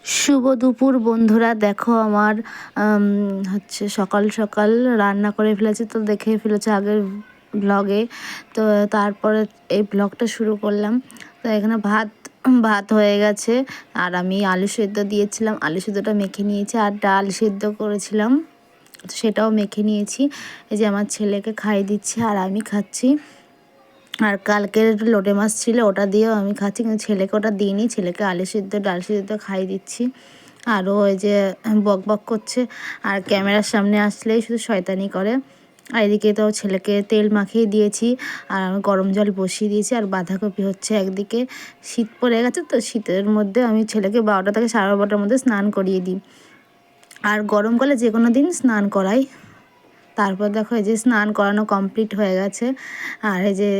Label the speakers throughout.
Speaker 1: শুভ দুপুর বন্ধুরা, দেখো আমার সকাল সকাল রান্না করে ফেলেছি, তো দেখে ফেলেছে আগের ব্লগে। তো তারপরে এই ব্লগটা শুরু করলাম। তো এখানে ভাত ভাত হয়ে গেছে, আর আমি আলু সেদ্ধ দিয়েছিলাম, আলু সেদ্ধটা মেখে নিয়েছি, আর ডাল সেদ্ধ করেছিলাম, তো সেটাও মেখে নিয়েছি। এই যে আমার ছেলেকে খাইয়ে দিচ্ছি আর আমি খাচ্ছি। আর কালকের লোটে মাছ ছিল, ওটা দিয়েও আমি খাচ্ছি, কিন্তু ছেলেকে ওটা দিইনি। ছেলেকে আলু সিদ্ধ ডাল সিদ্ধ খাইয়ে দিচ্ছি। আরও ওই যে বক বক করছে, আর ক্যামেরার সামনে আসলেই শুধু শয়তানি করে। আর এদিকে তো ছেলেকে তেল মাখিয়ে দিয়েছি, আর আমি গরম জল বসিয়ে দিয়েছি, আর বাঁধাকপি হচ্ছে একদিকে। শীত পড়ে গেছে, তো শীতের মধ্যে আমি ছেলেকে 12টা থেকে 12:30টার মধ্যে স্নান করিয়ে দিই, আর গরমকালে যে কোনো দিন স্নান করাই। তারপর দেখো এই যে স্নান করানো কমপ্লিট হয়ে গেছে, আর এই যে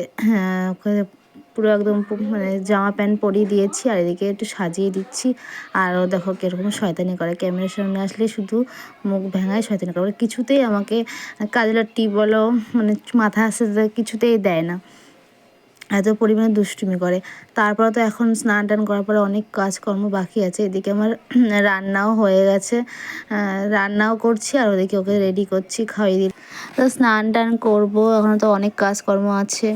Speaker 1: পুরো একদম মানে জামা প্যান্ট পরিয়ে দিয়েছি, আর এদিকে একটু সাজিয়ে দিচ্ছি। আর ও দেখো কীরকম শয়তানি করে, ক্যামেরার সামনে আসলে শুধু মুখ ভেঙায় শয়তানি করে, কিছুতেই আমাকে কাজলের টিপ বলো মানে মাথা আসতে কিছুতেই দেয় না, এত পরিমাণে দুষ্টুমি করে। তারপরে তো এখন স্নান টান করার পরে অনেক কাজকর্ম বাকি আছে। এদিকে আমার রান্নাও হয়ে গেছে, রান্নাও করছি, আর ওদিকে ওকে রেডি করছি, খাইয়ে দিই। তো স্নান টান করবো, এখন তো অনেক কাজকর্ম আছে।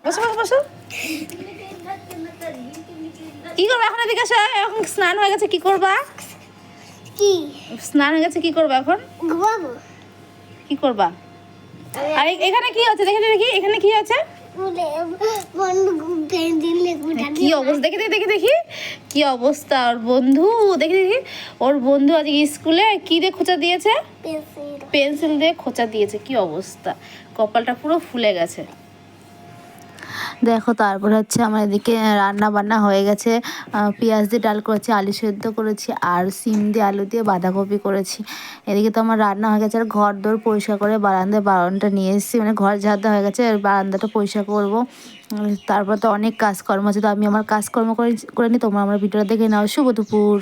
Speaker 1: বসো বসো বসো, কি করবা এখন? এদিকে আসো, এখন স্নান হয়ে গেছে, কি করবা?
Speaker 2: কি
Speaker 1: স্নান হয়ে গেছে, কি করবা এখন?
Speaker 2: ঘুমাবো।
Speaker 1: কি করবা? আর এখানে কি আছে দেখে দেখি, এখানে কি আছে? কি অবস্থা, দেখে দেখি দেখে দেখি কি অবস্থা ওর বন্ধু, দেখে দেখি ওর বন্ধু আজকে স্কুলে কি দিয়ে খোঁচা দিয়েছে? পেন্সিল দিয়ে খোঁচা দিয়েছে, কি অবস্থা, কপালটা পুরো ফুলে গেছে। দেখো তারপর হচ্ছে আমার এদিকে রান্না বান্না হয়ে গেছে, পেঁয়াজ দিয়ে ডাল করেছি, আলু সেদ্ধ করেছি, আর সিম দিয়ে আলু দিয়ে বাঁধাকপি করেছি। এদিকে তো আমার রান্না হয়ে গেছে, আর ঘর দোর পরিষ্কার করে বারান্দায় বারান্দাটা নিয়ে এসেছি, মানে ঘর ঝাড় দেওয়া হয়ে গেছে, আর বারান্দাটা পরিষ্কার করবো। তারপর তো অনেক কাজকর্ম আছে, তো আমি আমার কাজকর্ম করে নিই, তোমরা আমার ভিডিওটা দেখে নাও। শুভ দুপুর।